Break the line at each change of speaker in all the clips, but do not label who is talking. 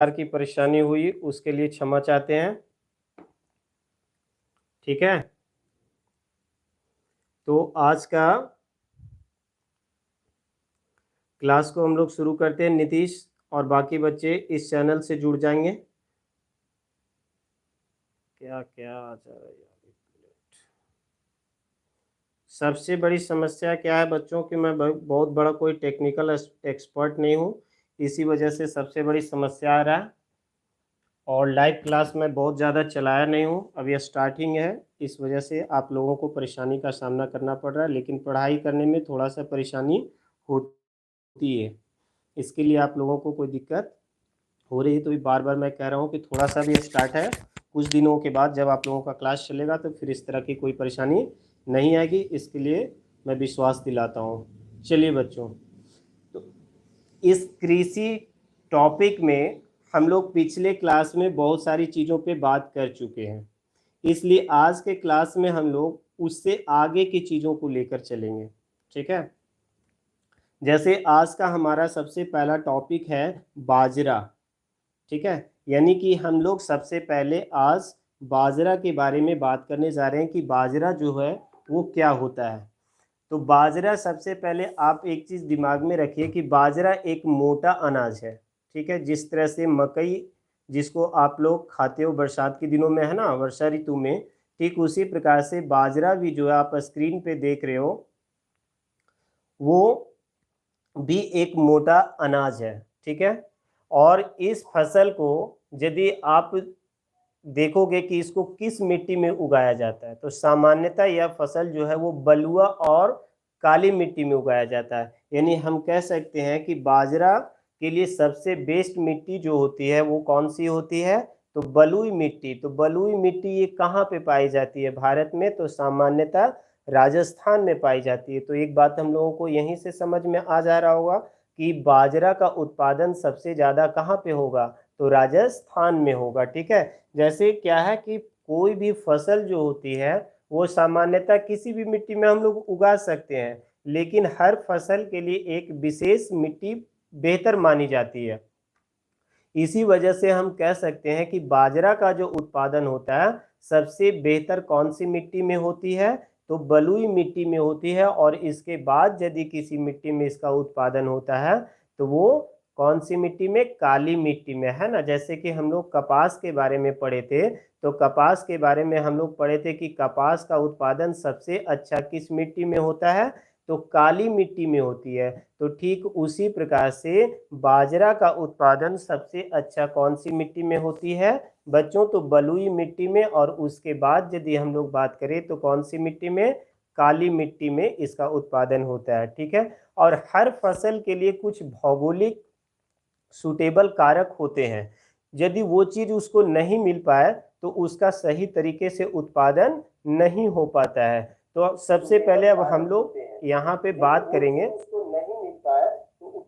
की परेशानी हुई उसके लिए क्षमा चाहते हैं। ठीक है, तो आज का क्लास को हम लोग शुरू करते हैं। नीतीश और बाकी बच्चे इस चैनल से जुड़ जाएंगे। क्या क्या आ जा रहा है यार, एक मिनट। सबसे बड़ी समस्या क्या है बच्चों की, मैं बहुत बड़ा कोई टेक्निकल एक्सपर्ट नहीं हूँ, इसी वजह से सबसे बड़ी समस्या आ रहा है। और लाइव क्लास में बहुत ज़्यादा चलाया नहीं हूँ, अभी स्टार्टिंग है, इस वजह से आप लोगों को परेशानी का सामना करना पड़ रहा है। लेकिन पढ़ाई करने में थोड़ा सा परेशानी होती है, इसके लिए आप लोगों को कोई दिक्कत हो रही है तो भी बार बार मैं कह रहा हूँ कि थोड़ा सा भी स्टार्ट है, कुछ दिनों के बाद जब आप लोगों का क्लास चलेगा तो फिर इस तरह की कोई परेशानी नहीं आएगी, इसके लिए मैं विश्वास दिलाता हूँ। चलिए बच्चों, तो इस कृषि टॉपिक में हम लोग पिछले क्लास में बहुत सारी चीज़ों पे बात कर चुके हैं, इसलिए आज के क्लास में हम लोग उससे आगे की चीज़ों को लेकर चलेंगे। ठीक है, जैसे आज का हमारा सबसे पहला टॉपिक है बाजरा। ठीक है, यानी कि हम लोग सबसे पहले आज बाजरा के बारे में बात करने जा रहे हैं कि बाजरा जो है वो क्या होता है। तो बाजरा, सबसे पहले आप एक चीज़ दिमाग में रखिए कि बाजरा एक मोटा अनाज है। ठीक है, जिस तरह से मकई जिसको आप लोग खाते हो बरसात के दिनों में, है ना, वर्षा ऋतु में, ठीक उसी प्रकार से बाजरा भी जो है आप स्क्रीन पे देख रहे हो वो भी एक मोटा अनाज है। ठीक है, और इस फसल को यदि आप देखोगे कि इसको किस मिट्टी में उगाया जाता है, तो सामान्यतः यह फसल जो है वो बलुआ और काली मिट्टी में उगाया जाता है। यानी हम कह सकते हैं कि बाजरा के लिए सबसे बेस्ट मिट्टी जो होती है वो कौन सी होती है, तो बलुई मिट्टी। तो बलुई मिट्टी ये कहाँ पे पाई जाती है भारत में, तो सामान्यतः राजस्थान में पाई जाती है। तो एक बात हम लोगों को यहीं से समझ में आ जा रहा होगा कि बाजरा का उत्पादन सबसे ज़्यादा कहाँ पे होगा, तो राजस्थान में होगा। ठीक है, जैसे क्या है कि कोई भी फसल जो होती है वो सामान्यतः किसी भी मिट्टी में हम लोग उगा सकते हैं, लेकिन हर फसल के लिए एक विशेष मिट्टी बेहतर मानी जाती है। इसी वजह से हम कह सकते हैं कि बाजरा का जो उत्पादन होता है सबसे बेहतर कौन सी मिट्टी में होती है, तो बलुई मिट्टी में होती है। और इसके बाद यदि किसी मिट्टी में इसका उत्पादन होता है तो वो कौन सी मिट्टी में, काली मिट्टी में, है ना। जैसे कि हम लोग कपास के बारे में पढ़े थे, तो कपास के बारे में हम लोग पढ़े थे कि कपास का उत्पादन सबसे अच्छा किस मिट्टी में होता है, तो काली मिट्टी में होती है। तो ठीक उसी प्रकार से बाजरा का उत्पादन सबसे अच्छा कौन सी मिट्टी में होती है बच्चों, तो बलुई मिट्टी में। और उसके बाद यदि हम लोग बात करें तो कौन सी मिट्टी में, काली मिट्टी में इसका उत्पादन होता है। ठीक है, और हर फसल के लिए कुछ भौगोलिक सूटेबल कारक होते हैं, यदि वो चीज़ उसको नहीं मिल पाए तो उसका सही तरीके से उत्पादन नहीं हो पाता है। तो सबसे पहले अब हम लोग यहाँ पे बात करेंगे, उसको नहीं मिल पाए तो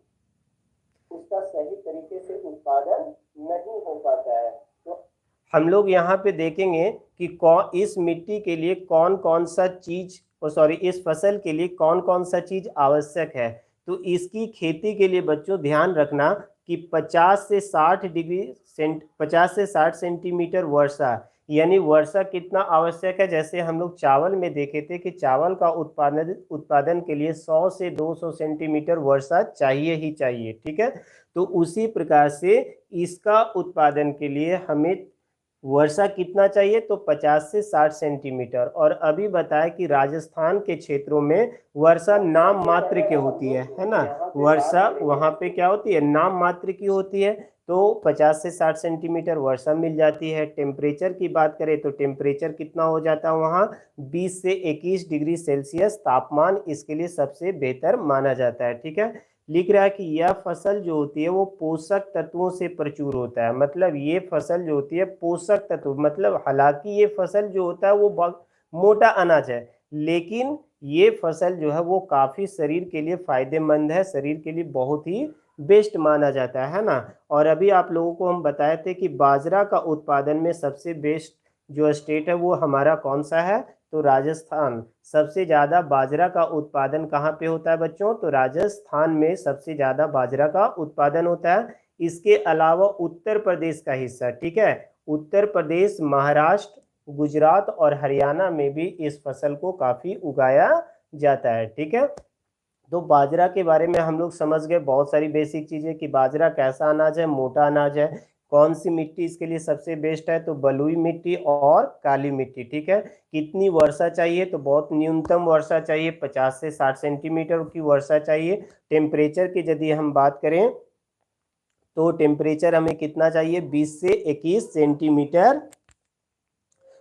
उसका सही तरीके से उत्पादन नहीं हो पाता है। तो हम लोग यहाँ पे देखेंगे कि कौन इस मिट्टी के लिए कौन कौन सा चीज, सॉरी, इस फसल के लिए कौन कौन सा चीज आवश्यक है। तो इसकी खेती के लिए बच्चों ध्यान रखना कि 50 से 60 सेंटीमीटर वर्षा, यानी वर्षा कितना आवश्यक है। जैसे हम लोग चावल में देखे थे कि चावल का उत्पादन के लिए 100 से 200 सेंटीमीटर वर्षा चाहिए ही चाहिए। ठीक है, तो उसी प्रकार से इसका उत्पादन के लिए हमें वर्षा कितना चाहिए, तो 50 से 60 सेंटीमीटर। और अभी बताया कि राजस्थान के क्षेत्रों में वर्षा नाम मात्र की होती है ना, वर्षा वहाँ पे क्या होती है, नाम मात्र की होती है। तो 50 से 60 सेंटीमीटर वर्षा मिल जाती है। टेम्परेचर की बात करें तो टेम्परेचर कितना हो जाता है वहाँ, 20 से 21 डिग्री सेल्सियस तापमान इसके लिए सबसे बेहतर माना जाता है। ठीक है, लिख रहा है कि यह फसल जो होती है वो पोषक तत्वों से प्रचुर होता है। मतलब ये फसल जो होती है पोषक तत्व, मतलब हालांकि ये फसल जो होता है वो मोटा अनाज है, लेकिन ये फसल जो है वो काफ़ी शरीर के लिए फायदेमंद है, शरीर के लिए बहुत ही बेस्ट माना जाता है ना। और अभी आप लोगों को हम बताए थे कि बाजरा का उत्पादन में सबसे बेस्ट जो स्टेट है वो हमारा कौन सा है, तो राजस्थान। सबसे ज़्यादा बाजरा का उत्पादन कहाँ पे होता है बच्चों, तो राजस्थान में सबसे ज़्यादा बाजरा का उत्पादन होता है। इसके अलावा उत्तर प्रदेश का हिस्सा, ठीक है, उत्तर प्रदेश, महाराष्ट्र, गुजरात और हरियाणा में भी इस फसल को काफी उगाया जाता है, ठीक है। तो बाजरा के बारे में हम लोग समझ गए बहुत सारी बेसिक चीजें कि बाजरा कैसा अनाज है, मोटा अनाज है, कौन सी मिट्टी इसके लिए सबसे बेस्ट है, तो बलुई मिट्टी और काली मिट्टी, ठीक है। कितनी वर्षा चाहिए, तो बहुत न्यूनतम वर्षा चाहिए, 50 से 60 सेंटीमीटर की वर्षा चाहिए। टेम्परेचर की यदि हम बात करें तो टेम्परेचर हमें कितना चाहिए, 20 से 21 सेंटीमीटर,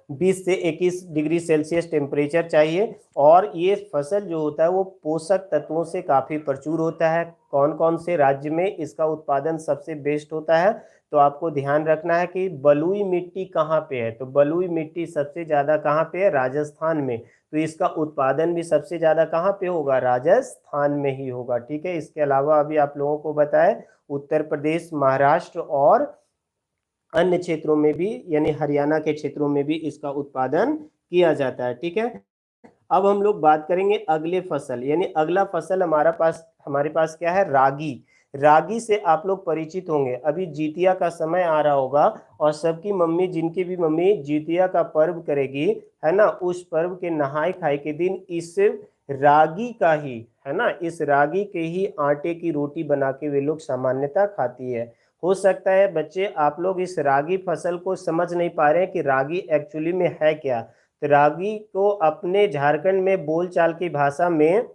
20 से 21 डिग्री सेल्सियस टेम्परेचर चाहिए। और ये फसल जो होता है वो पोषक तत्वों से काफ़ी प्रचुर होता है। कौन कौन से राज्य में इसका उत्पादन सबसे बेस्ट होता है, तो आपको ध्यान रखना है कि बलुई मिट्टी कहाँ पे है, तो बलुई मिट्टी सबसे ज़्यादा कहाँ पे है, राजस्थान में। तो इसका उत्पादन भी सबसे ज़्यादा कहाँ पे होगा, राजस्थान में ही होगा, ठीक है। इसके अलावा अभी आप लोगों को बताएं उत्तर प्रदेश, महाराष्ट्र और अन्य क्षेत्रों में भी यानी हरियाणा के क्षेत्रों में भी इसका उत्पादन किया जाता है, ठीक है। अब हम लोग बात करेंगे अगले फसल, यानी अगला फसल हमारे पास क्या है, रागी। रागी से आप लोग परिचित होंगे, अभी जितिया का समय आ रहा होगा और सबकी मम्मी, जिनकी भी मम्मी जितिया का पर्व करेगी, है ना, उस पर्व के नहाय खाए के दिन इस रागी का ही, है ना, इस रागी के ही आटे की रोटी बना के वे लोग सामान्यतः खाती है। हो सकता है बच्चे आप लोग इस रागी फसल को समझ नहीं पा रहे हैं कि रागी एक्चुअली में है क्या। तो रागी को अपने झारखंड में बोलचाल की भाषा में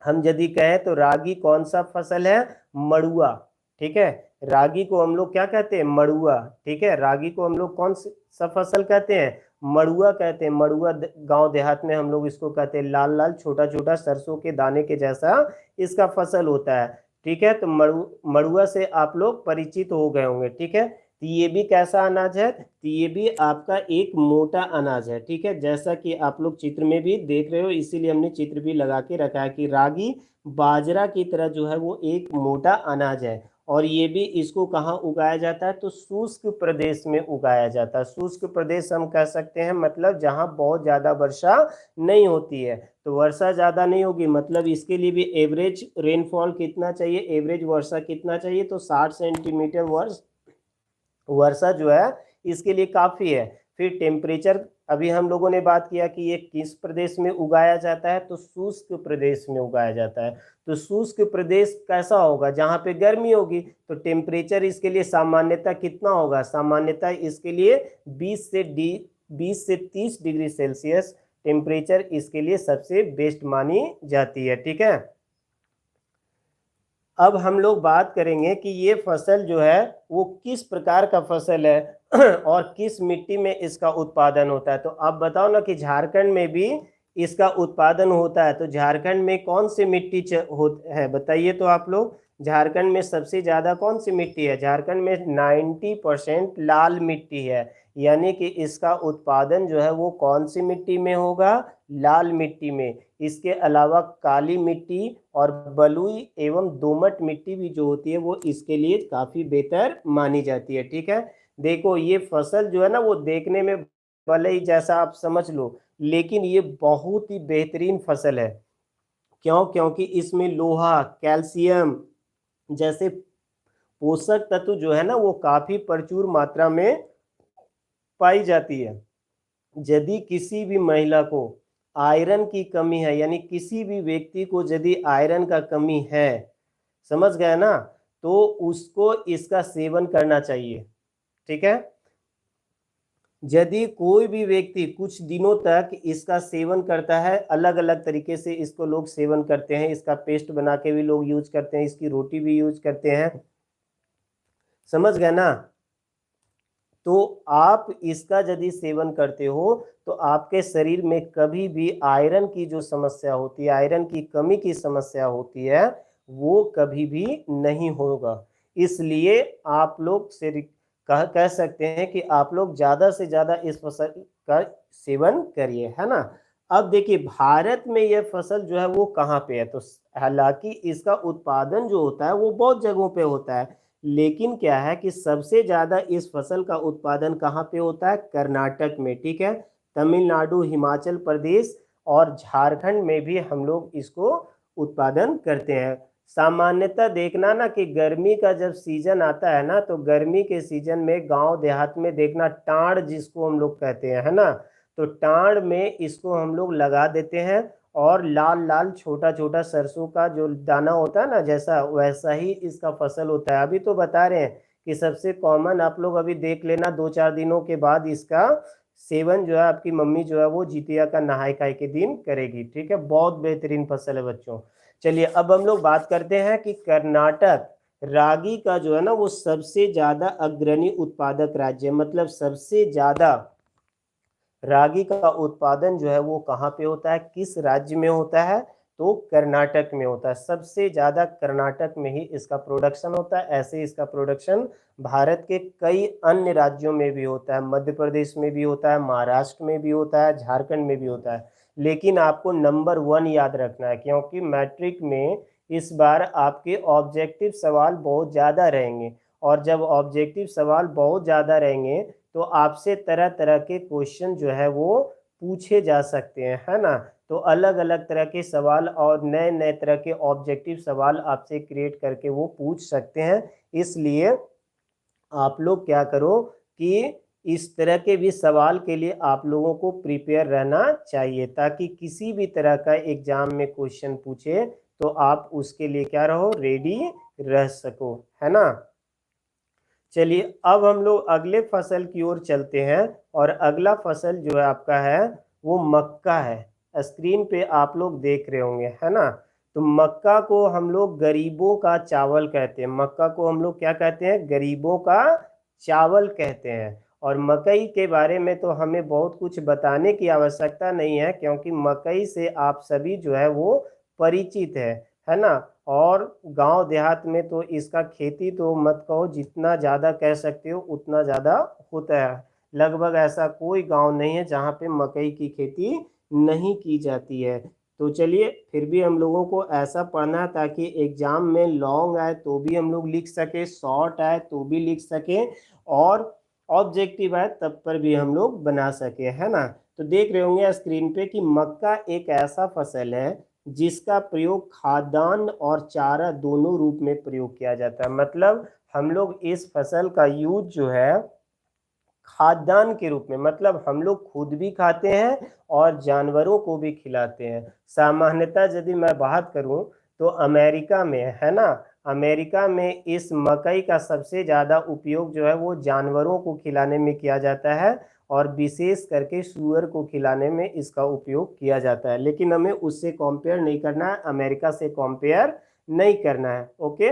हम यदि कहें तो रागी कौन सा फसल है, मड़ुआ, ठीक है। रागी को हम लोग क्या कहते हैं, मड़ुआ, ठीक है। रागी को हम लोग कौन सा फसल कहते हैं, मड़ुआ कहते हैं। मड़ुआ गांव देहात में हम लोग इसको कहते हैं, लाल लाल छोटा छोटा सरसों के दाने के जैसा इसका फसल होता है, ठीक है। तो मड़ुआ से आप लोग परिचित हो गए होंगे, ठीक है। तो ये भी कैसा अनाज है, तो ये भी आपका एक मोटा अनाज है, ठीक है। जैसा कि आप लोग चित्र में भी देख रहे हो, इसीलिए हमने चित्र भी लगा के रखा है कि रागी बाजरा की तरह जो है वो एक मोटा अनाज है। और ये भी इसको कहाँ उगाया जाता है, तो शुष्क प्रदेश में उगाया जाता है। शुष्क प्रदेश हम कह सकते हैं मतलब जहाँ बहुत ज़्यादा वर्षा नहीं होती है। तो वर्षा ज़्यादा नहीं होगी मतलब इसके लिए भी एवरेज रेनफॉल कितना चाहिए, एवरेज वर्षा कितना चाहिए, तो 60 सेंटीमीटर वर्षा जो है इसके लिए काफ़ी है। फिर टेम्परेचर, अभी हम लोगों ने बात किया कि ये किस प्रदेश में उगाया जाता है, तो शुष्क प्रदेश में उगाया जाता है। तो शुष्क प्रदेश कैसा होगा, जहाँ पे गर्मी होगी, तो टेम्परेचर इसके लिए सामान्यतः कितना होगा, सामान्यतः इसके लिए 20 से 30 डिग्री सेल्सियस टेम्परेचर इसके लिए सबसे बेस्ट मानी जाती है, ठीक है। अब हम लोग बात करेंगे कि ये फसल जो है वो किस प्रकार का फसल है और किस मिट्टी में इसका उत्पादन होता है। तो आप बताओ ना कि झारखंड में भी इसका उत्पादन होता है, तो झारखंड में कौन सी मिट्टी है, बताइए तो आप लोग। झारखंड में सबसे ज़्यादा कौन सी मिट्टी है, झारखंड में 90% लाल मिट्टी है, यानी कि इसका उत्पादन जो है वो कौन सी मिट्टी में होगा, लाल मिट्टी में। इसके अलावा काली मिट्टी और बलुई एवं दोमट मिट्टी भी जो होती है वो इसके लिए काफ़ी बेहतर मानी जाती है, ठीक है। देखो ये फसल जो है ना वो देखने में भले ही जैसा आप समझ लो, लेकिन ये बहुत ही बेहतरीन फसल है। क्यों, क्योंकि इसमें लोहा, कैल्शियम जैसे पोषक तत्व जो है ना वो काफ़ी प्रचुर मात्रा में पाई जाती है। यदि किसी भी महिला को आयरन की कमी है, यानी किसी भी व्यक्ति को यदि आयरन का कमी है, समझ गए ना, तो उसको इसका सेवन करना चाहिए, ठीक है। यदि कोई भी व्यक्ति कुछ दिनों तक इसका सेवन करता है, अलग अलग तरीके से इसको लोग सेवन करते हैं, इसका पेस्ट बना के भी लोग यूज करते हैं, इसकी रोटी भी यूज करते हैं, समझ गए ना। तो आप इसका यदि सेवन करते हो तो आपके शरीर में कभी भी आयरन की जो समस्या होती है, आयरन की कमी की समस्या होती है, वो कभी भी नहीं होगा। इसलिए आप लोग से कह सकते हैं कि आप लोग ज़्यादा से ज़्यादा इस फसल का सेवन करिए, है ना। अब देखिए भारत में यह फसल जो है वो कहाँ पे है, तो हालांकि इसका उत्पादन जो होता है वो बहुत जगहों पे होता है, लेकिन क्या है कि सबसे ज़्यादा इस फसल का उत्पादन कहाँ पे होता है, कर्नाटक में, ठीक है। तमिलनाडु, हिमाचल प्रदेश और झारखंड में भी हम लोग इसको उत्पादन करते हैं। सामान्यतः देखना ना कि गर्मी का जब सीजन आता है ना, तो गर्मी के सीजन में गांव देहात में देखना टाड़ जिसको हम लोग कहते हैं, है ना, तो टाड़ में इसको हम लोग लगा देते हैं और लाल लाल छोटा छोटा सरसों का जो दाना होता है ना, जैसा वैसा ही इसका फसल होता है। अभी तो बता रहे हैं कि सबसे कॉमन आप लोग अभी देख लेना, 2-4 दिनों के बाद इसका सेवन जो है आपकी मम्मी जो है वो जितिया का नहाय खाए के दिन करेगी। ठीक है, बहुत बेहतरीन फसल है बच्चों। चलिए अब हम लोग बात करते हैं कि कर्नाटक रागी का जो है ना वो सबसे ज्यादा अग्रणी उत्पादक राज्य है। मतलब सबसे ज्यादा रागी का उत्पादन जो है वो कहाँ पे होता है, किस राज्य में होता है, तो कर्नाटक में होता है। सबसे ज्यादा कर्नाटक में ही इसका प्रोडक्शन होता है। ऐसे इसका प्रोडक्शन भारत के कई अन्य राज्यों में भी होता है, मध्य प्रदेश में भी होता है, महाराष्ट्र में भी होता है, झारखंड में भी होता है। लेकिन आपको नंबर 1 याद रखना है, क्योंकि मैट्रिक में इस बार आपके ऑब्जेक्टिव सवाल बहुत ज़्यादा रहेंगे। और जब ऑब्जेक्टिव सवाल बहुत ज़्यादा रहेंगे तो आपसे तरह तरह के क्वेश्चन जो है वो पूछे जा सकते हैं, है ना। तो अलग अलग तरह के सवाल और नए नए तरह के ऑब्जेक्टिव सवाल आपसे क्रिएट करके वो पूछ सकते हैं। इसलिए आप लोग क्या करो कि इस तरह के भी सवाल के लिए आप लोगों को प्रिपेयर रहना चाहिए, ताकि किसी भी तरह का एग्जाम में क्वेश्चन पूछे तो आप उसके लिए क्या रहो, रेडी रह सको, है ना। चलिए अब हम लोग अगले फसल की ओर चलते हैं, और अगला फसल जो है आपका है वो मक्का है। स्क्रीन पे आप लोग देख रहे होंगे, है ना। तो मक्का को हम लोग गरीबों का चावल कहते हैं। मक्का को हम लोग क्या कहते हैं, गरीबों का चावल कहते हैं। और मकई के बारे में तो हमें बहुत कुछ बताने की आवश्यकता नहीं है, क्योंकि मकई से आप सभी जो है वो परिचित है ना। और गांव देहात में तो इसका खेती तो मत कहो, जितना ज़्यादा कह सकते हो उतना ज़्यादा होता है। लगभग ऐसा कोई गांव नहीं है जहाँ पे मकई की खेती नहीं की जाती है। तो चलिए फिर भी हम लोगों को ऐसा पढ़ना है ताकि एग्जाम में लॉन्ग आए तो भी हम लोग लिख सके, शॉर्ट आए तो भी लिख सके, और ऑब्जेक्टिव आए तब पर भी हम लोग बना सके, है ना। तो देख रहे होंगे स्क्रीन पे कि मक्का एक ऐसा फसल है जिसका प्रयोग खाद्यान्न और चारा दोनों रूप में प्रयोग किया जाता है। मतलब हम लोग इस फसल का यूज जो है खाद्यान्न के रूप में, मतलब हम लोग खुद भी खाते हैं और जानवरों को भी खिलाते हैं। सामान्यतः यदि मैं बात करूं तो अमेरिका में, है ना, अमेरिका में इस मकई का सबसे ज़्यादा उपयोग जो है वो जानवरों को खिलाने में किया जाता है, और विशेष करके सूअर को खिलाने में इसका उपयोग किया जाता है। लेकिन हमें उससे कंपेयर नहीं करना है, अमेरिका से कंपेयर नहीं करना है। ओके,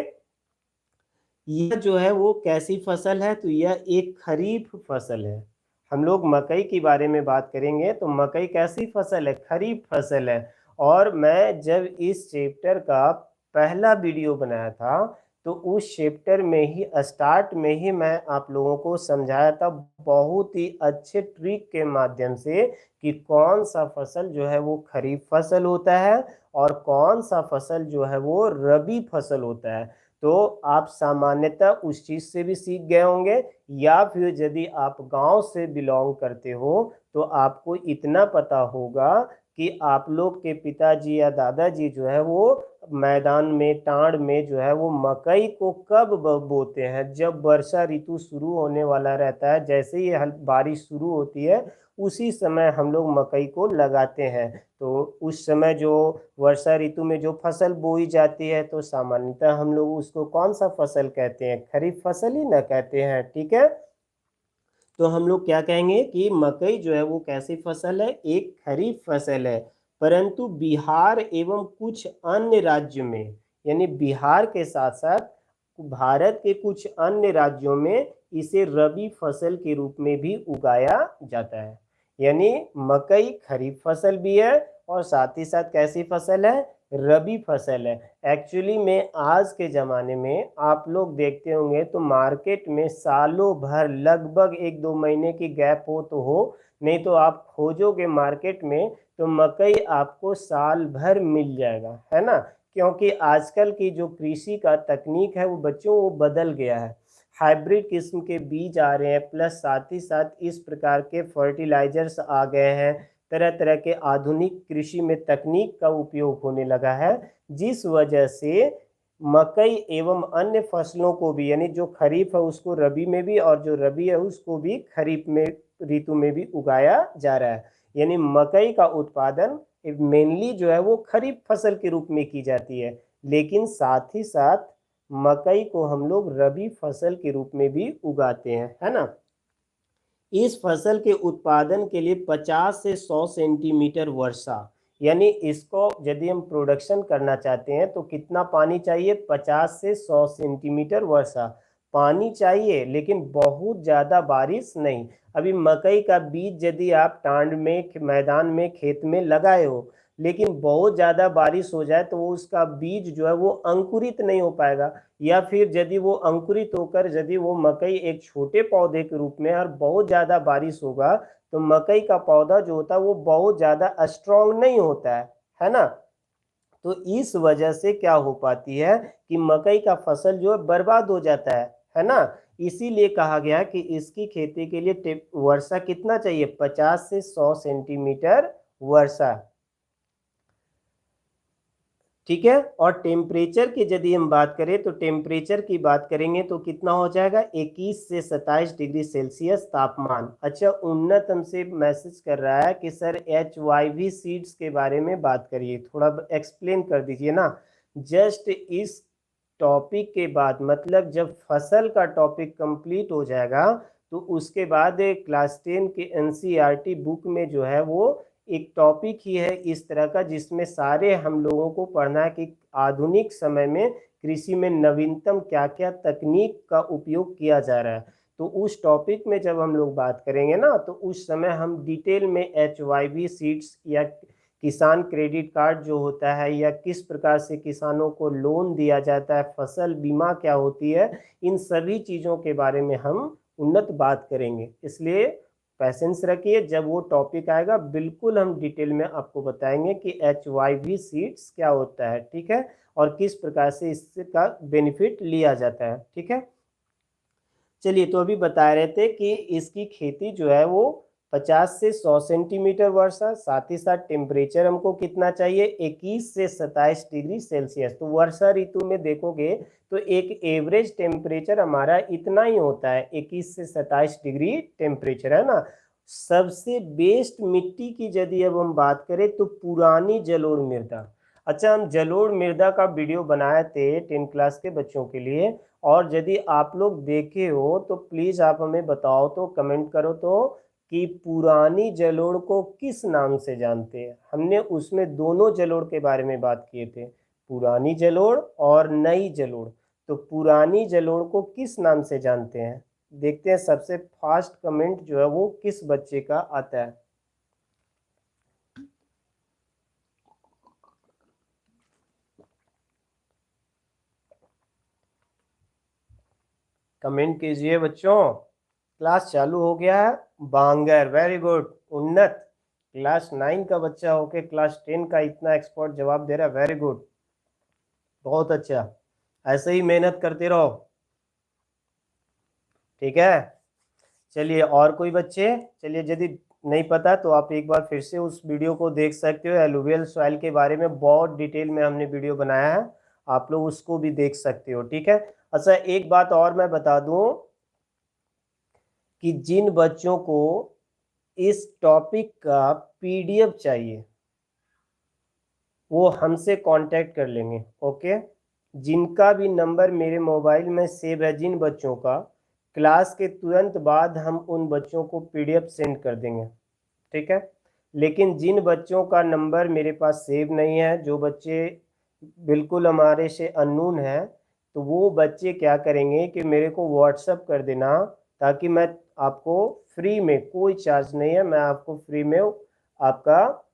यह जो है वो कैसी फसल है, तो यह एक खरीफ फसल है। हम लोग मकई के बारे में बात करेंगे तो मकई कैसी फसल है, खरीफ फसल है। और मैं जब इस चैप्टर का पहला वीडियो बनाया था तो उस चैप्टर में ही स्टार्ट में ही मैं आप लोगों को समझाया था बहुत ही अच्छे ट्रिक के माध्यम से कि कौन सा फसल जो है वो खरीफ फसल होता है और कौन सा फसल जो है वो रबी फसल होता है। तो आप सामान्यतः उस चीज से भी सीख गए होंगे, या फिर यदि आप गांव से बिलोंग करते हो तो आपको इतना पता होगा कि आप लोग के पिताजी या दादाजी जो है वो मैदान में, टांड में जो है वो मकई को कब बोते हैं, जब वर्षा ऋतु शुरू होने वाला रहता है। जैसे ही बारिश शुरू होती है उसी समय हम लोग मकई को लगाते हैं। तो उस समय जो वर्षा ऋतु में जो फसल बोई जाती है तो सामान्यतः हम लोग उसको कौन सा फसल कहते हैं, खरीफ फसल ही ना कहते हैं। ठीक है, तो हम लोग क्या कहेंगे कि मकई जो है वो कैसी फसल है, एक खरीफ फसल है। परंतु बिहार एवं कुछ अन्य राज्यों में, यानी बिहार के साथ साथ भारत के कुछ अन्य राज्यों में इसे रबी फसल के रूप में भी उगाया जाता है। यानी मकई खरीफ फसल भी है और साथ ही साथ कैसी फसल है, रबी फसल है। एक्चुअली में आज के ज़माने में आप लोग देखते होंगे तो मार्केट में सालों भर लगभग 1-2 महीने की गैप हो तो हो, नहीं तो आप खोजोगे मार्केट में तो मकई आपको साल भर मिल जाएगा, है ना। क्योंकि आजकल की जो कृषि का तकनीक है वो बच्चों वो बदल गया है। हाइब्रिड किस्म के बीज आ रहे हैं, प्लस साथ ही साथ इस प्रकार के फर्टिलाइजर्स आ गए हैं। तरह तरह के आधुनिक कृषि में तकनीक का उपयोग होने लगा है, जिस वजह से मकई एवं अन्य फसलों को भी, यानी जो खरीफ है उसको रबी में भी और जो रबी है उसको भी खरीफ में ऋतु में भी उगाया जा रहा है। यानी मकई का उत्पादन मेनली जो है वो खरीफ फसल के रूप में की जाती है, लेकिन साथ ही साथ मकई को हम लोग रबी फसल के रूप में भी उगाते हैं, है ना। इस फसल के उत्पादन के लिए 50 से 100 सेंटीमीटर वर्षा, यानी इसको यदि हम प्रोडक्शन करना चाहते हैं तो कितना पानी चाहिए, 50 से 100 सेंटीमीटर वर्षा पानी चाहिए, लेकिन बहुत ज़्यादा बारिश नहीं। अभी मकई का बीज यदि आप टांड में, मैदान में, खेत में लगाए हो, लेकिन बहुत ज़्यादा बारिश हो जाए तो वो उसका बीज जो है वो अंकुरित नहीं हो पाएगा, या फिर यदि वो अंकुरित होकर यदि वो मकई एक छोटे पौधे के रूप में और बहुत ज़्यादा बारिश होगा तो मकई का पौधा जो होता है वो बहुत ज़्यादा स्ट्रांग नहीं होता है ना। तो इस वजह से क्या हो पाती है कि मकई का फसल जो है बर्बाद हो जाता है ना। इसीलिए कहा गया कि इसकी खेती के लिए वर्षा कितना चाहिए, 50 से 100 सेंटीमीटर वर्षा, ठीक है। और टेम्परेचर की यदि हम बात करें तो टेम्परेचर की बात करेंगे तो कितना हो जाएगा, 21 से 27 डिग्री सेल्सियस तापमान। अच्छा, उन्नत हमसे मैसेज कर रहा है कि सर HYV सीड्स के बारे में बात करिए, थोड़ा एक्सप्लेन कर दीजिए ना। जस्ट इस टॉपिक के बाद, मतलब जब फसल का टॉपिक कंप्लीट हो जाएगा तो उसके बाद क्लास 10 के NCERT बुक में जो है वो एक टॉपिक ही है इस तरह का जिसमें सारे हम लोगों को पढ़ना है कि आधुनिक समय में कृषि में नवीनतम क्या क्या तकनीक का उपयोग किया जा रहा है। तो उस टॉपिक में जब हम लोग बात करेंगे ना तो उस समय हम डिटेल में HYV सीड्स या किसान क्रेडिट कार्ड जो होता है या किस प्रकार से किसानों को लोन दिया जाता है, फसल बीमा क्या होती है, इन सभी चीज़ों के बारे में हम उन्नत बात करेंगे। इसलिए पैसेंस रखिए, जब वो टॉपिक आएगा बिल्कुल हम डिटेल में आपको बताएंगे कि HYV सीड्स क्या होता है, ठीक है, और किस प्रकार से इसका बेनिफिट लिया जाता है, ठीक है। चलिए, तो अभी बता रहे थे कि इसकी खेती जो है वो 50 से 100 सेंटीमीटर वर्षा, साथ ही साथ टेम्परेचर हमको कितना चाहिए, 21 से 27 डिग्री सेल्सियस। तो वर्षा ऋतु में देखोगे तो एक एवरेज टेम्परेचर हमारा इतना ही होता है, 21 से 27 डिग्री टेम्परेचर, है ना। सबसे बेस्ट मिट्टी की यदि अब हम बात करें तो पुरानी जलोढ़ मृदा। अच्छा, हम जलोढ़ मृदा का वीडियो बनाए थे 10 क्लास के बच्चों के लिए, और यदि आप लोग देखे हो तो प्लीज़ आप हमें बताओ, तो कमेंट करो तो कि पुरानी जलोढ़ को किस नाम से जानते हैं। हमने उसमें दोनों जलोढ़ के बारे में बात किए थे, पुरानी जलोढ़ और नई जलोढ़। तो पुरानी जलोढ़ को किस नाम से जानते हैं, देखते हैं सबसे फास्ट कमेंट जो है वो किस बच्चे का आता है। कमेंट कीजिए बच्चों, क्लास चालू हो गया है। बांगर, वेरी गुड। उन्नत, क्लास 9 का बच्चा होके क्लास 10 का इतना एक्सपर्ट जवाब दे रहा है, वेरी गुड, बहुत अच्छा, ऐसे ही मेहनत करते रहो, ठीक है। चलिए, और कोई बच्चे, चलिए यदि नहीं पता तो आप एक बार फिर से उस वीडियो को देख सकते हो, एलुवियल सॉइल के बारे में बहुत डिटेल में हमने वीडियो बनाया है, आप लोग उसको भी देख सकते हो, ठीक है। अच्छा, एक बात और मैं बता दूं कि जिन बच्चों को इस टॉपिक का PDF चाहिए वो हमसे कांटेक्ट कर लेंगे, ओके। जिनका भी नंबर मेरे मोबाइल में सेव है, जिन बच्चों का, क्लास के तुरंत बाद हम उन बच्चों को PDF सेंड कर देंगे, ठीक है। लेकिन जिन बच्चों का नंबर मेरे पास सेव नहीं है, जो बच्चे बिल्कुल हमारे से अननोन है, तो वो बच्चे क्या करेंगे कि मेरे को व्हाट्सअप कर देना, ताकि मैं आपको फ्री में, कोई चार्ज नहीं है, मैं आपको फ्री में आपका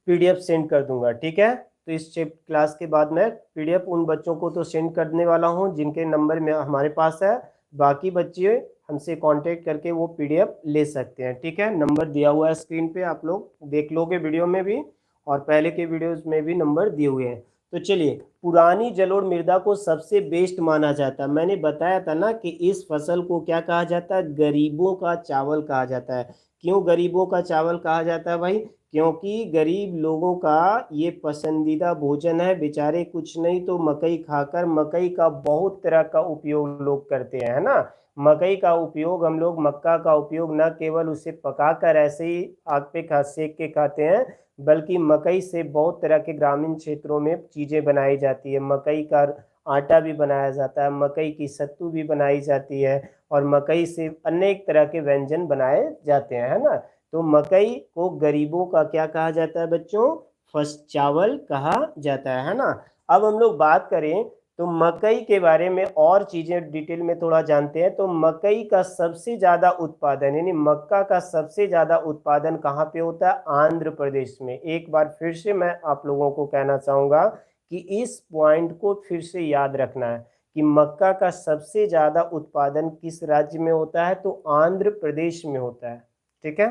PDF सेंड कर दूंगा, ठीक है। तो इस क्लास के बाद मैं PDF उन बच्चों को तो सेंड करने वाला हूं जिनके नंबर में हमारे पास है, बाकी बच्चे हमसे कांटेक्ट करके वो PDF ले सकते हैं, ठीक है। नंबर दिया हुआ है स्क्रीन पे, आप लोग देख लोगे वीडियो में भी, और पहले के वीडियोस में भी नंबर दिए हुए हैं। तो चलिए, पुरानी जलोढ़ मृदा को सबसे बेस्ट माना जाता है। मैंने बताया था ना कि इस फसल को क्या कहा जाता है, गरीबों का चावल कहा जाता है। क्यों गरीबों का चावल कहा जाता है भाई, क्योंकि गरीब लोगों का ये पसंदीदा भोजन है। बेचारे कुछ नहीं तो मकई खाकर, मकई का बहुत तरह का उपयोग लोग करते हैं, है ना। मकई का उपयोग हम लोग, मक्का का उपयोग न केवल उसे पकाकर ऐसे ही आग पे सेक के खाते हैं, बल्कि मकई से बहुत तरह के ग्रामीण क्षेत्रों में चीज़ें बनाई जाती है। मकई का आटा भी बनाया जाता है, मकई की सत्तू भी बनाई जाती है, और मकई से अनेक तरह के व्यंजन बनाए जाते हैं, है ना। तो मकई को गरीबों का क्या कहा जाता है बच्चों? फर्स्ट चावल कहा जाता है ना। अब हम लोग बात करें तो मकई के बारे में और चीजें डिटेल में थोड़ा जानते हैं। तो मकई का सबसे ज्यादा उत्पादन, यानी मक्का का सबसे ज्यादा उत्पादन कहाँ पे होता है? आंध्र प्रदेश में। एक बार फिर से मैं आप लोगों को कहना चाहूंगा कि इस पॉइंट को फिर से याद रखना है कि मक्का का सबसे ज्यादा उत्पादन किस राज्य में होता है? तो आंध्र प्रदेश में होता है। ठीक है,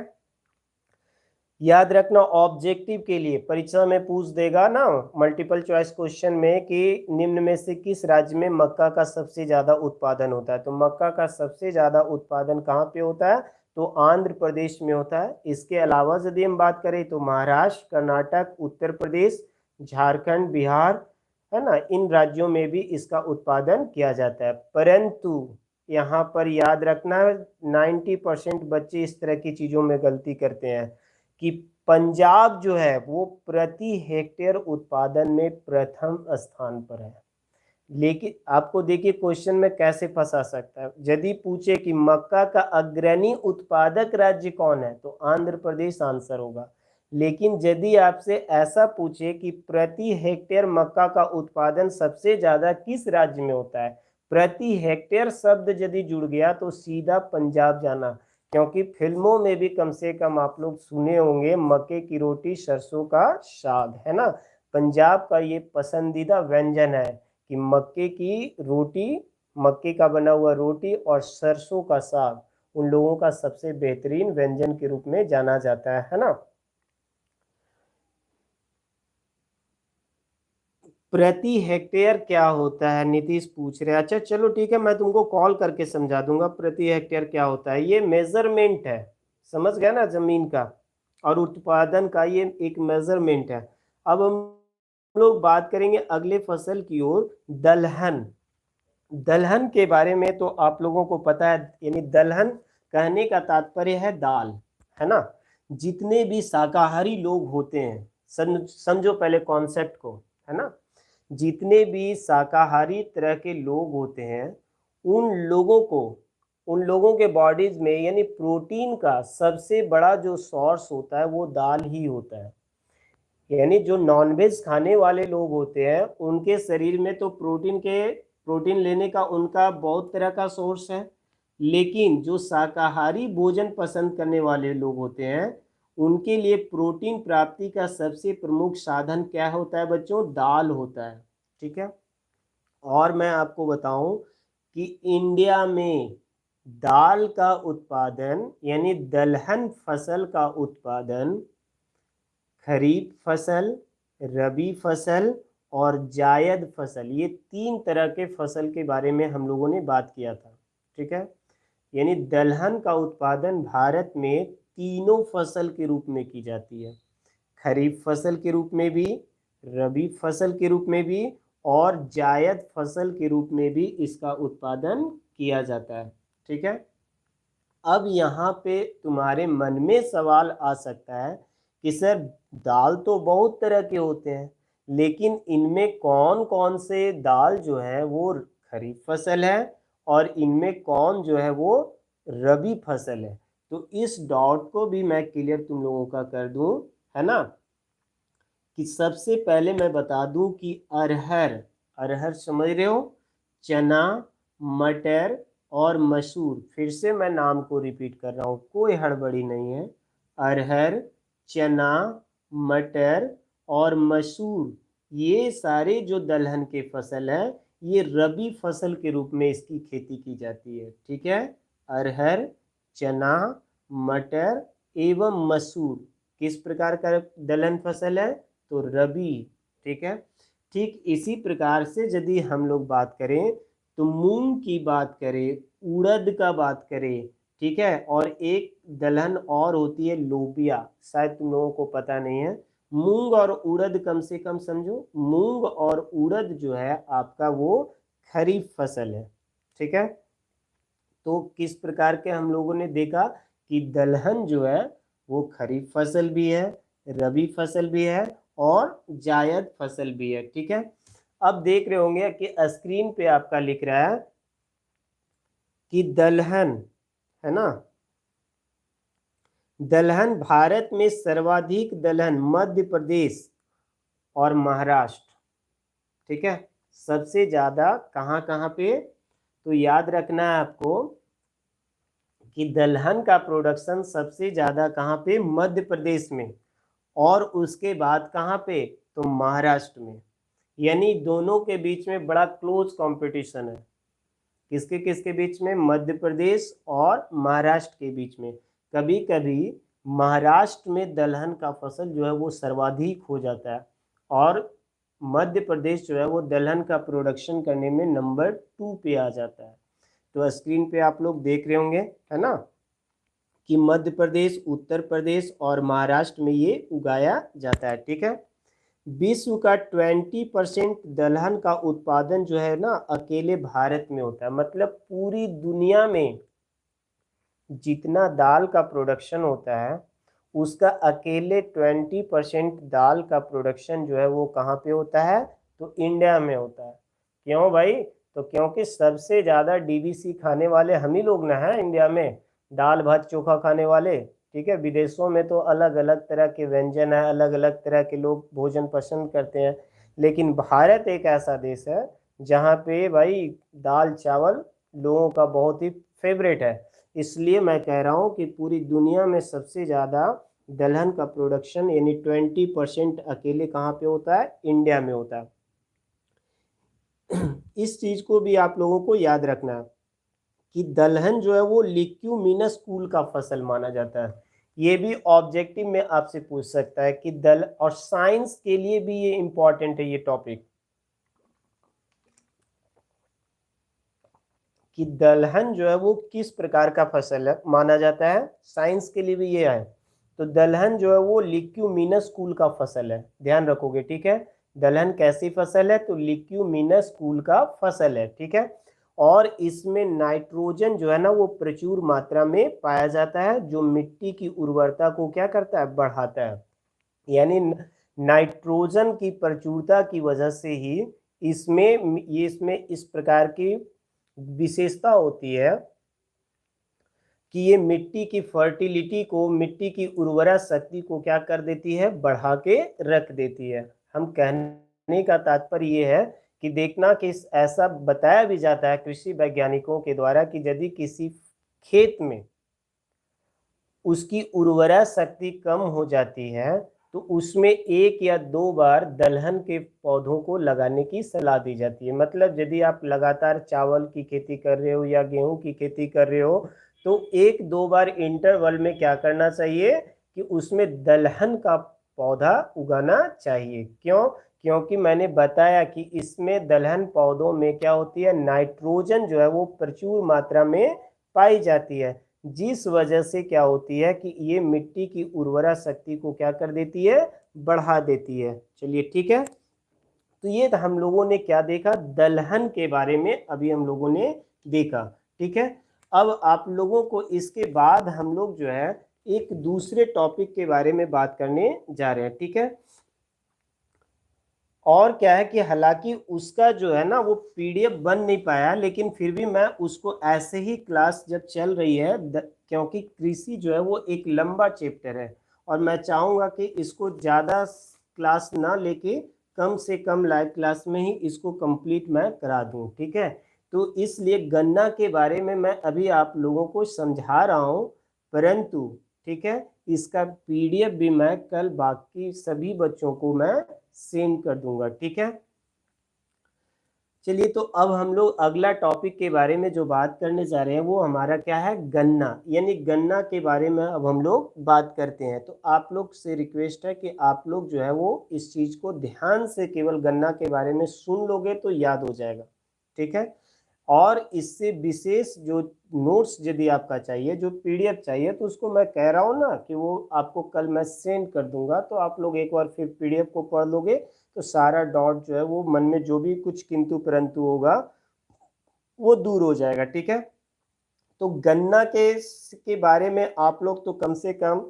याद रखना। ऑब्जेक्टिव के लिए परीक्षा में पूछ देगा ना, मल्टीपल चॉइस क्वेश्चन में, कि निम्न में से किस राज्य में मक्का का सबसे ज्यादा उत्पादन होता है? तो मक्का का सबसे ज्यादा उत्पादन कहाँ पे होता है? तो आंध्र प्रदेश में होता है। इसके अलावा यदि हम बात करें तो महाराष्ट्र, कर्नाटक, उत्तर प्रदेश, झारखंड, बिहार, है ना, इन राज्यों में भी इसका उत्पादन किया जाता है। परंतु यहाँ पर याद रखना, 90% बच्चे इस तरह की चीजों में गलती करते हैं कि पंजाब जो है वो प्रति हेक्टेयर उत्पादन में प्रथम स्थान पर है। लेकिन आपको देखिए क्वेश्चन में कैसे फंसा सकता है। यदि पूछे कि मक्का का अग्रणी उत्पादक राज्य कौन है, तो आंध्र प्रदेश आंसर होगा। लेकिन यदि आपसे ऐसा पूछे कि प्रति हेक्टेयर मक्का का उत्पादन सबसे ज्यादा किस राज्य में होता है, प्रति हेक्टेयर शब्द यदि जुड़ गया तो सीधा पंजाब जाना। क्योंकि फिल्मों में भी कम से कम आप लोग सुने होंगे मक्के की रोटी सरसों का साग, है ना। पंजाब का ये पसंदीदा व्यंजन है कि मक्के की रोटी, मक्के का बना हुआ रोटी और सरसों का साग उन लोगों का सबसे बेहतरीन व्यंजन के रूप में जाना जाता है ना। प्रति हेक्टेयर क्या होता है, नीतीश पूछ रहे हैं। अच्छा चलो ठीक है, मैं तुमको कॉल करके समझा दूंगा प्रति हेक्टेयर क्या होता है। ये मेजरमेंट है, समझ गया ना, जमीन का और उत्पादन का ये एक मेजरमेंट है। अब हम लोग बात करेंगे अगले फसल की ओर, दलहन। दलहन के बारे में तो आप लोगों को पता है, यानी दलहन कहने का तात्पर्य है दाल, है ना। जितने भी शाकाहारी लोग होते हैं, समझो पहले कॉन्सेप्ट को, है ना। जितने भी शाकाहारी तरह के लोग होते हैं उन लोगों को, उन लोगों के बॉडीज में यानी प्रोटीन का सबसे बड़ा जो सोर्स होता है वो दाल ही होता है। यानी जो नॉनवेज खाने वाले लोग होते हैं उनके शरीर में तो प्रोटीन लेने का उनका बहुत तरह का सोर्स है। लेकिन जो शाकाहारी भोजन पसंद करने वाले लोग होते हैं उनके लिए प्रोटीन प्राप्ति का सबसे प्रमुख साधन क्या होता है बच्चों? दाल होता है। ठीक है, और मैं आपको बताऊं कि इंडिया में दाल का उत्पादन यानी दलहन फसल का उत्पादन खरीफ फसल, रबी फसल और जायद फसल, ये 3 तरह के फसल के बारे में हम लोगों ने बात किया था। ठीक है, यानी दलहन का उत्पादन भारत में तीनों फसल के रूप में की जाती है। खरीफ फसल के रूप में भी, रबी फसल के रूप में भी और जायद फसल के रूप में भी इसका उत्पादन किया जाता है। ठीक है, अब यहाँ पे तुम्हारे मन में सवाल आ सकता है कि सर दाल तो बहुत तरह के होते हैं, लेकिन इनमें कौन कौन से दाल जो है वो खरीफ फसल है और इनमें कौन जो है वो रबी फसल है। तो इस डाउट को भी मैं क्लियर तुम लोगों का कर दूं, है ना। कि सबसे पहले मैं बता दूं कि अरहर, अरहर समझ रहे हो, चना, मटर और मसूर, फिर से मैं नाम को रिपीट कर रहा हूँ, कोई हड़बड़ी नहीं है। अरहर, चना, मटर और मसूर, ये सारे जो दलहन के फसल है ये रबी फसल के रूप में इसकी खेती की जाती है। ठीक है, अरहर, चना, मटर एवं मसूर किस प्रकार का दलहन फसल है? तो रबी। ठीक है, ठीक इसी प्रकार से यदि हम लोग बात करें तो मूंग की बात करें, उड़द का बात करें, ठीक है। और एक दलहन और होती है लोबिया, शायद तुम लोगों को पता नहीं है। मूंग और उड़द कम से कम समझो, मूंग और उड़द जो है आपका वो खरीफ फसल है, ठीक है। तो किस प्रकार के हम लोगों ने देखा कि दलहन जो है वो खरीफ फसल भी है, रबी फसल भी है और जायद फसल भी है, ठीक है। अब देख रहे होंगे कि स्क्रीन पे आपका लिख रहा है कि दलहन, है ना, दलहन भारत में सर्वाधिक दलहन मध्य प्रदेश और महाराष्ट्र, ठीक है। सबसे ज्यादा कहाँ कहाँ पे, तो याद रखना है आपको कि दलहन का प्रोडक्शन सबसे ज्यादा कहाँ पे, मध्य प्रदेश में, और उसके बाद कहाँ पे, तो महाराष्ट्र में। यानी दोनों के बीच में बड़ा क्लोज कंपटीशन है। किसके किसके बीच में, मध्य प्रदेश और महाराष्ट्र के बीच में। कभी कभी महाराष्ट्र में दलहन का फसल जो है वो सर्वाधिक हो जाता है और मध्य प्रदेश जो है वो दलहन का प्रोडक्शन करने में नंबर 2 पे आ जाता है। तो स्क्रीन पे आप लोग देख रहे होंगे, है ना, कि मध्य प्रदेश, उत्तर प्रदेश और महाराष्ट्र में ये उगाया जाता है, ठीक है। विश्व का 20% दलहन का उत्पादन जो है ना अकेले भारत में होता है। मतलब पूरी दुनिया में जितना दाल का प्रोडक्शन होता है उसका अकेले 20% दाल का प्रोडक्शन जो है वो कहाँ पे होता है, तो इंडिया में होता है। क्यों भाई, तो क्योंकि सबसे ज़्यादा डीवीसी खाने वाले हम ही लोग ना हैं इंडिया में, दाल भात चोखा खाने वाले, ठीक है। विदेशों में तो अलग अलग तरह के व्यंजन है, अलग अलग तरह के लोग भोजन पसंद करते हैं, लेकिन भारत एक ऐसा देश है जहाँ पे भाई दाल चावल लोगों का बहुत ही फेवरेट है। इसलिए मैं कह रहा हूँ कि पूरी दुनिया में सबसे ज़्यादा दलहन का प्रोडक्शन यानी 20% अकेले कहाँ पे होता है, इंडिया में होता है। इस चीज़ को भी आप लोगों को याद रखना है कि दलहन जो है वो लिक्यूमिनस कुल का फसल माना जाता है। ये भी ऑब्जेक्टिव में आपसे पूछ सकता है कि और साइंस के लिए भी ये इंपॉर्टेंट है ये टॉपिक, कि दलहन जो है वो किस प्रकार का फसल है माना जाता है, साइंस के लिए भी ये है। तो दलहन जो है वो लिक्यूमिनस कुल का फसल है, ध्यान रखोगे, ठीक है। दलहन कैसी फसल है, तो लिक्यूमिनस कुल का फसल है, ठीक है। और इसमें नाइट्रोजन जो है ना वो प्रचुर मात्रा में पाया जाता है, जो मिट्टी की उर्वरता को क्या करता है, बढ़ाता है। यानी नाइट्रोजन की प्रचुरता की वजह से ही इसमें इस प्रकार की विशेषता होती है कि ये मिट्टी की फर्टिलिटी को, मिट्टी की उर्वरा शक्ति को क्या कर देती है, बढ़ा के रख देती है। हम कहने का तात्पर्य ये है कि देखना कि ऐसा बताया भी जाता है कृषि वैज्ञानिकों के द्वारा कि यदि किसी खेत में उसकी उर्वरा शक्ति कम हो जाती है तो उसमें 1 या 2 बार दलहन के पौधों को लगाने की सलाह दी जाती है। मतलब यदि आप लगातार चावल की खेती कर रहे हो या गेहूं की खेती कर रहे हो तो 1-2 बार इंटरवल में क्या करना चाहिए कि उसमें दलहन का पौधा उगाना चाहिए। क्यों, क्योंकि मैंने बताया कि इसमें दलहन पौधों में क्या होती है, नाइट्रोजन जो है वो प्रचुर मात्रा में पाई जाती है, जिस वजह से क्या होती है कि ये मिट्टी की उर्वरा शक्ति को क्या कर देती है, बढ़ा देती है। चलिए ठीक है, तो ये हम लोगों ने क्या देखा, दलहन के बारे में अभी हम लोगों ने देखा, ठीक है। अब आप लोगों को इसके बाद हम लोग जो है एक दूसरे टॉपिक के बारे में बात करने जा रहे हैं, ठीक है। और क्या है कि हालांकि उसका जो है ना वो पीडीएफ बन नहीं पाया, लेकिन फिर भी मैं उसको ऐसे ही क्लास जब चल रही है क्योंकि कृषि जो है वो एक लंबा चैप्टर है और मैं चाहूँगा कि इसको ज़्यादा क्लास ना लेके कम से कम लाइव क्लास में ही इसको कंप्लीट मैं करा दूँ, ठीक है। तो इसलिए गन्ना के बारे में मैं अभी आप लोगों को समझा रहा हूँ, परंतु ठीक है इसका पीडीएफ भी मैं कल बाकी सभी बच्चों को मैं सेंड कर दूंगा, ठीक है। चलिए, तो अब हम लोग अगला टॉपिक के बारे में जो बात करने जा रहे हैं वो हमारा क्या है, गन्ना। यानी गन्ना के बारे में अब हम लोग बात करते हैं। तो आप लोग से रिक्वेस्ट है कि आप लोग जो है वो इस चीज़ को ध्यान से केवल गन्ना के बारे में सुन लोगे तो याद हो जाएगा, ठीक है। और इससे विशेष जो नोट्स यदि आपका चाहिए, जो पीडीएफ चाहिए, तो उसको मैं कह रहा हूँ ना कि वो आपको कल मैं सेंड कर दूंगा, तो आप लोग एक बार फिर पीडीएफ को पढ़ लोगे तो सारा डाउट जो है वो मन में जो भी कुछ किंतु परंतु होगा वो दूर हो जाएगा। ठीक है, तो गन्ना के बारे में आप लोग तो कम से कम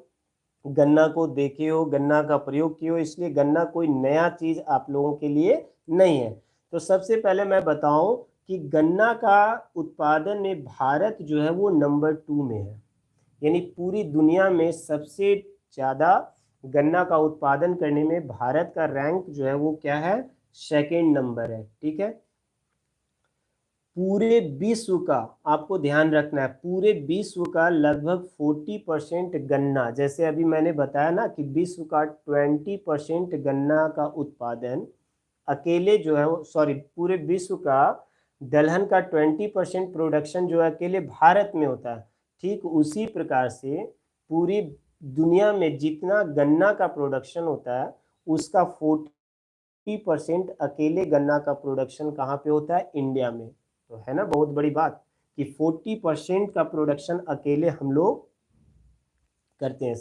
गन्ना को देखे हो, गन्ना का प्रयोग किए हो, इसलिए गन्ना कोई नया चीज आप लोगों के लिए नहीं है। तो सबसे पहले मैं बताऊं कि गन्ना का उत्पादन में भारत जो है वो नंबर 2 में है, यानी पूरी दुनिया में सबसे ज़्यादा गन्ना का उत्पादन करने में भारत का रैंक जो है वो क्या है, सेकेंड नंबर है। ठीक है, पूरे विश्व का आपको ध्यान रखना है, पूरे विश्व का लगभग 40% गन्ना, जैसे अभी मैंने बताया ना कि विश्व का 20% गन्ना का उत्पादन अकेले जो है, सॉरी, पूरे विश्व का दलहन का 20% प्रोडक्शन जो है अकेले भारत में होता है। ठीक उसी प्रकार से पूरी दुनिया में जितना गन्ना का प्रोडक्शन होता है उसका 40% अकेले गन्ना का प्रोडक्शन कहाँ पे होता है, इंडिया में। तो है ना बहुत बड़ी बात कि 40% का प्रोडक्शन अकेले हम लोग करते हैं।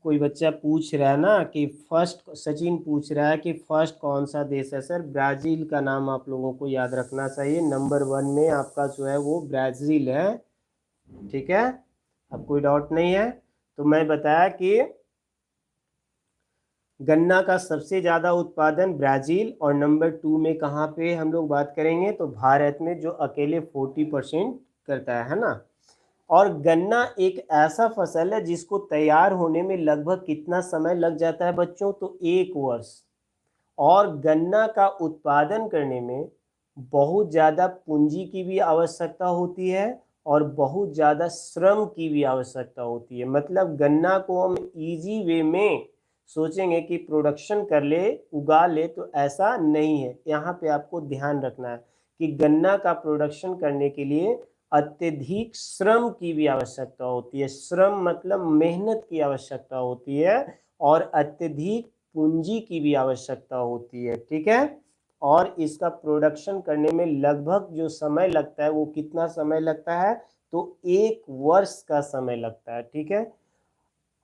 कोई बच्चा पूछ रहा है ना कि फर्स्ट, सचिन पूछ रहा है कि फर्स्ट कौन सा देश है। सर ब्राज़ील का नाम आप लोगों को याद रखना चाहिए, नंबर 1 में आपका जो है वो ब्राज़ील है। ठीक है, अब कोई डाउट नहीं है। तो मैं बताया कि गन्ना का सबसे ज़्यादा उत्पादन ब्राज़ील और नंबर 2 में कहाँ पे हम लोग बात करेंगे, तो भारत में, जो अकेले 40% करता है ना। और गन्ना एक ऐसा फसल है जिसको तैयार होने में लगभग कितना समय लग जाता है बच्चों, तो 1 वर्ष। और गन्ना का उत्पादन करने में बहुत ज़्यादा पूंजी की भी आवश्यकता होती है और बहुत ज़्यादा श्रम की भी आवश्यकता होती है। मतलब गन्ना को हम इजी वे में सोचेंगे कि प्रोडक्शन कर ले, उगा ले, तो ऐसा नहीं है। यहाँ पे आपको ध्यान रखना है कि गन्ना का प्रोडक्शन करने के लिए अत्यधिक श्रम की भी आवश्यकता होती है। श्रम मतलब मेहनत की आवश्यकता होती है और अत्यधिक पूंजी की भी आवश्यकता होती है। ठीक है, और इसका प्रोडक्शन करने में लगभग जो समय लगता है वो कितना समय लगता है, तो 1 वर्ष का समय लगता है। ठीक है,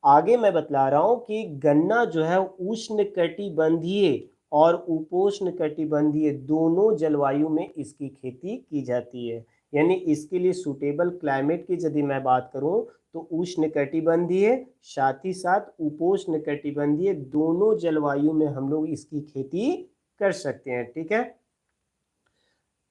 आगे मैं बतला रहा हूं कि गन्ना जो है उष्ण कटिबंधीय और उपोष्ण कटिबंधीय दोनों जलवायु में इसकी खेती की जाती है। यानी इसके लिए सूटेबल क्लाइमेट की यदि मैं बात करूं तो उष्ण कटिबंधीय, साथ ही साथ उपोष्ण कटिबंधीय दोनों जलवायु में हम लोग इसकी खेती कर सकते हैं। ठीक है,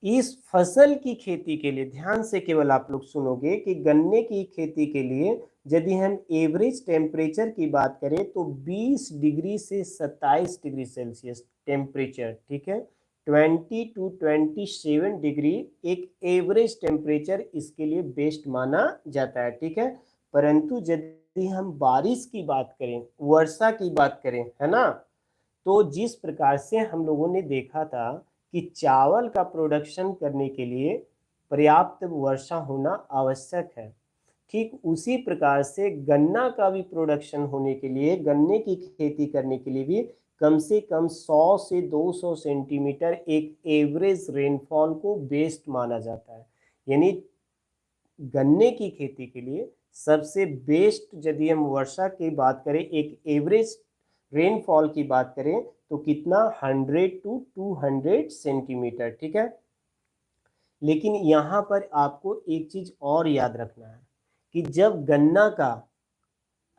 इस फसल की खेती के लिए ध्यान से केवल आप लोग सुनोगे कि गन्ने की खेती के लिए यदि हम एवरेज टेम्परेचर की बात करें तो 20 डिग्री से 27 डिग्री सेल्सियस टेम्परेचर, ठीक है, 20 टू 27 डिग्री एक एवरेज टेम्परेचर इसके लिए बेस्ट माना जाता है। ठीक है, परंतु यदि हम बारिश की बात करें, वर्षा की बात करें, है ना, तो जिस प्रकार से हम लोगों ने देखा था कि चावल का प्रोडक्शन करने के लिए पर्याप्त वर्षा होना आवश्यक है, ठीक उसी प्रकार से गन्ना का भी प्रोडक्शन होने के लिए, गन्ने की खेती करने के लिए भी कम से कम 100 से 200 सेंटीमीटर एक एवरेज रेनफॉल को बेस्ट माना जाता है। यानी गन्ने की खेती के लिए सबसे बेस्ट यदि हम वर्षा की बात करें, एक एवरेज रेनफॉल की बात करें तो कितना, 100 टू 200 सेंटीमीटर। ठीक है, लेकिन यहाँ पर आपको एक चीज और याद रखना है कि जब गन्ना का,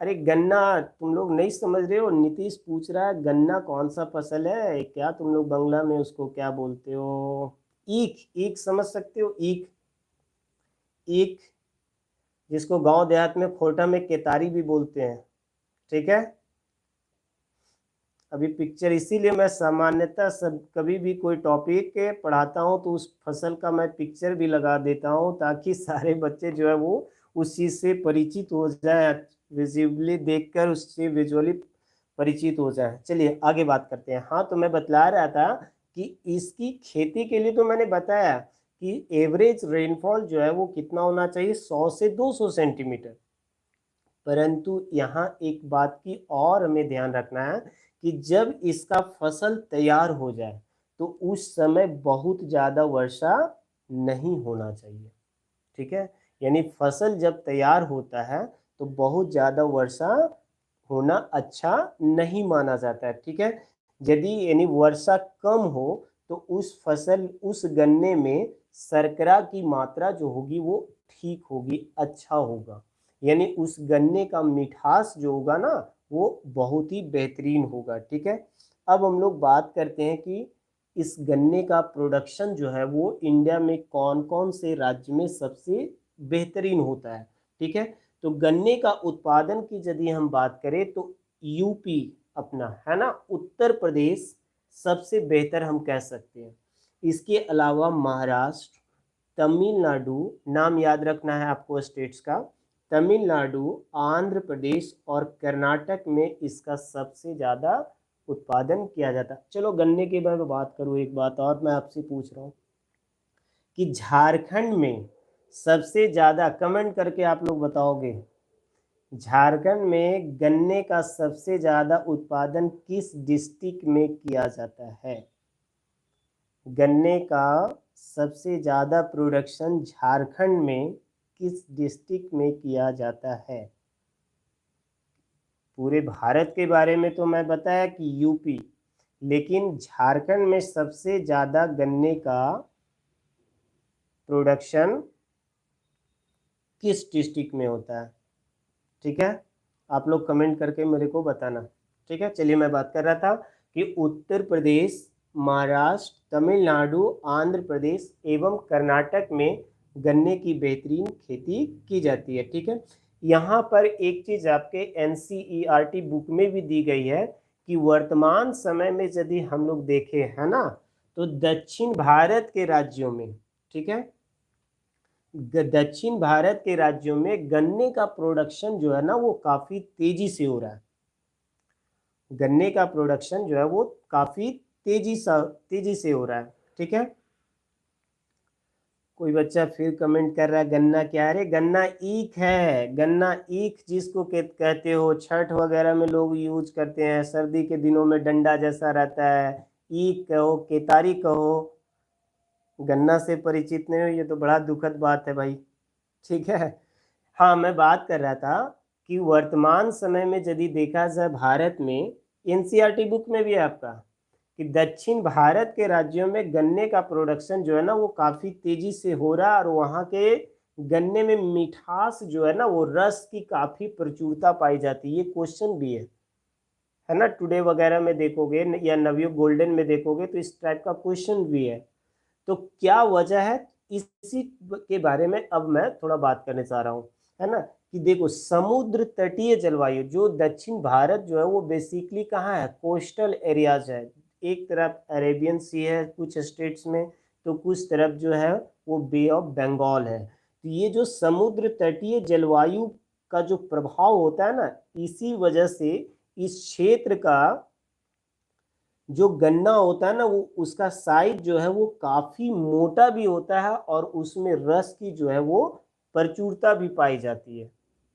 अरे गन्ना तुम लोग नहीं समझ रहे हो, नीतीश पूछ रहा है गन्ना कौन सा फसल है, क्या तुम लोग बांग्ला में उसको क्या बोलते हो, ईख, ईख समझ सकते हो, ईख, ईख जिसको गांव देहात में खोटा में केतारी भी बोलते हैं। ठीक है, अभी पिक्चर, इसीलिए मैं सामान्यतः सब कभी भी कोई टॉपिक पढ़ाता हूं तो उस फसल का मैं पिक्चर भी लगा देता हूं ताकि सारे बच्चे जो है वो उस चीज़ से परिचित हो जाए, विजिबली देखकर उससे विजुअली परिचित हो जाए। चलिए आगे बात करते हैं। हाँ, तो मैं बतला रहा था कि इसकी खेती के लिए तो मैंने बताया कि एवरेज रेनफॉल जो है वो कितना होना चाहिए, 100 से 200 सेंटीमीटर। परंतु यहाँ एक बात की और हमें ध्यान रखना है कि जब इसका फसल तैयार हो जाए तो उस समय बहुत ज़्यादा वर्षा नहीं होना चाहिए। ठीक है, यानी फसल जब तैयार होता है तो बहुत ज़्यादा वर्षा होना अच्छा नहीं माना जाता है। ठीक है, यदि यानी वर्षा कम हो तो उस गन्ने में शर्करा की मात्रा जो होगी वो ठीक होगी, अच्छा होगा, यानी उस गन्ने का मिठास जो होगा ना वो बहुत ही बेहतरीन होगा। ठीक है, अब हम लोग बात करते हैं कि इस गन्ने का प्रोडक्शन जो है वो इंडिया में कौन कौन से राज्य में सबसे बेहतरीन होता है। ठीक है, तो गन्ने का उत्पादन की यदि हम बात करें तो यूपी अपना है ना, उत्तर प्रदेश सबसे बेहतर हम कह सकते हैं। इसके अलावा महाराष्ट्र, तमिलनाडु, नाम याद रखना है आपको स्टेट्स का, तमिलनाडु, आंध्र प्रदेश और कर्नाटक में इसका सबसे ज़्यादा उत्पादन किया जाता है। चलो गन्ने के बारे में बात करूँ, एक बात और मैं आपसे पूछ रहा हूँ कि झारखंड में सबसे ज़्यादा, कमेंट करके आप लोग बताओगे, झारखंड में गन्ने का सबसे ज़्यादा उत्पादन किस डिस्ट्रिक्ट में किया जाता है? गन्ने का सबसे ज़्यादा प्रोडक्शन झारखंड में किस डिस्ट्रिक्ट में किया जाता है? पूरे भारत के बारे में तो मैं बताया कि यूपी, लेकिन झारखंड में सबसे ज़्यादा गन्ने का प्रोडक्शन किस डिस्ट्रिक्ट में होता है? ठीक है, आप लोग कमेंट करके मेरे को बताना। ठीक है, चलिए मैं बात कर रहा था कि उत्तर प्रदेश, महाराष्ट्र, तमिलनाडु, आंध्र प्रदेश एवं कर्नाटक में गन्ने की बेहतरीन खेती की जाती है। ठीक है, यहाँ पर एक चीज़ आपके NCERT बुक में भी दी गई है कि वर्तमान समय में यदि हम लोग देखें है ना, तो दक्षिण भारत के राज्यों में, ठीक है, दक्षिण भारत के राज्यों में गन्ने का प्रोडक्शन जो है ना वो काफ़ी तेज़ी से हो रहा है। गन्ने का प्रोडक्शन जो है वो काफ़ी तेज़ी से हो रहा है। ठीक है, कोई बच्चा फिर कमेंट कर रहा है गन्ना क्या है? अरे गन्ना ईख है, गन्ना ईख जिसको कहते हो, छठ वगैरह में लोग यूज करते हैं, सर्दी के दिनों में डंडा जैसा रहता है, ईख कहो, केतारी कहो, गन्ना से परिचित नहीं हो, ये तो बड़ा दुखद बात है भाई। ठीक है, हाँ मैं बात कर रहा था कि वर्तमान समय में यदि देखा जाए भारत में, NCERT बुक में भी है आपका कि दक्षिण भारत के राज्यों में गन्ने का प्रोडक्शन जो है ना वो काफ़ी तेज़ी से हो रहा है, और वहाँ के गन्ने में मिठास जो है ना वो रस की काफ़ी प्रचुरता पाई जाती है। ये क्वेश्चन भी है ना, टुडे वगैरह में देखोगे या नवयुग गोल्डन में देखोगे तो इस टाइप का क्वेश्चन भी है। तो क्या वजह है, इसी के बारे में अब मैं थोड़ा बात करने चाह रहा हूँ, है ना, कि देखो समुद्र तटीय जलवायु जो दक्षिण भारत जो है वो बेसिकली कहाँ है, कोस्टल एरियाज है। एक तरफ अरेबियन सी है कुछ स्टेट्स में, तो कुछ तरफ जो है वो बे ऑफ बंगाल है। तो ये जो समुद्र तटीय जलवायु का जो प्रभाव होता है ना, इसी वजह से इस क्षेत्र का जो गन्ना होता है ना वो उसका साइज जो है वो काफ़ी मोटा भी होता है, और उसमें रस की जो है वो प्रचुरता भी पाई जाती है।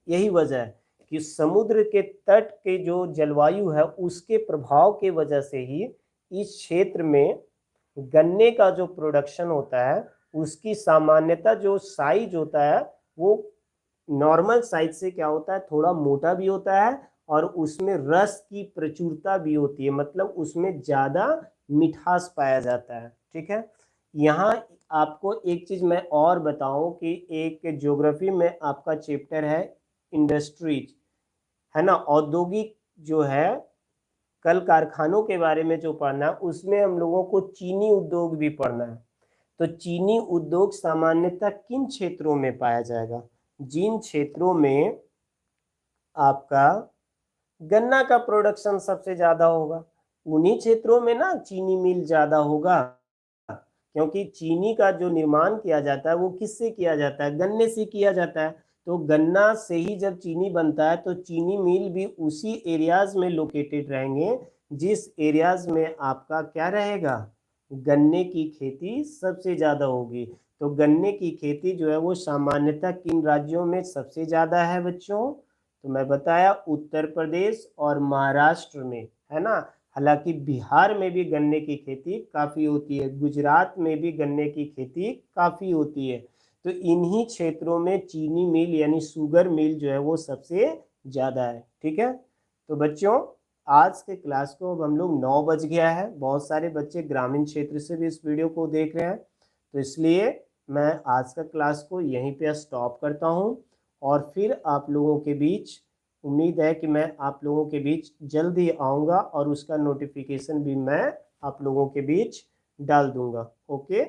यही वजह है कि समुद्र के तट के जो जलवायु है उसके प्रभाव के वजह से ही इस क्षेत्र में गन्ने का जो प्रोडक्शन होता है उसकी सामान्यता जो साइज होता है वो नॉर्मल साइज से क्या होता है, थोड़ा मोटा भी होता है, और उसमें रस की प्रचुरता भी होती है, मतलब उसमें ज़्यादा मिठास पाया जाता है। ठीक है, यहाँ आपको एक चीज़ मैं और बताऊं कि एक ज्योग्राफी में आपका चैप्टर है इंडस्ट्रीज, है ना, औद्योगिक जो है कल कारखानों के बारे में जो पढ़ना है उसमें हम लोगों को चीनी उद्योग भी पढ़ना है। तो चीनी उद्योग सामान्यतः किन क्षेत्रों में पाया जाएगा? जिन क्षेत्रों में आपका गन्ना का प्रोडक्शन सबसे ज़्यादा होगा उन्हीं क्षेत्रों में ना चीनी मिल ज़्यादा होगा, क्योंकि चीनी का जो निर्माण किया जाता है वो किससे किया जाता है, गन्ने से किया जाता है। तो गन्ना से ही जब चीनी बनता है तो चीनी मिल भी उसी एरियाज में लोकेटेड रहेंगे जिस एरियाज में आपका क्या रहेगा, गन्ने की खेती सबसे ज़्यादा होगी। तो गन्ने की खेती जो है वो सामान्यतः किन राज्यों में सबसे ज़्यादा है बच्चों? तो मैं बताया उत्तर प्रदेश और महाराष्ट्र में, है ना, हालांकि बिहार में भी गन्ने की खेती काफ़ी होती है, गुजरात में भी गन्ने की खेती काफ़ी होती है। तो इन्हीं क्षेत्रों में चीनी मिल यानी शुगर मिल जो है वो सबसे ज़्यादा है। ठीक है, तो बच्चों आज के क्लास को अब हम लोग 9 बज गया है, बहुत सारे बच्चे ग्रामीण क्षेत्र से भी इस वीडियो को देख रहे हैं, तो इसलिए मैं आज का क्लास को यहीं पे स्टॉप करता हूं और फिर आप लोगों के बीच उम्मीद है कि मैं आप लोगों के बीच जल्द ही आऊँगा और उसका नोटिफिकेशन भी मैं आप लोगों के बीच डाल दूँगा। ओके।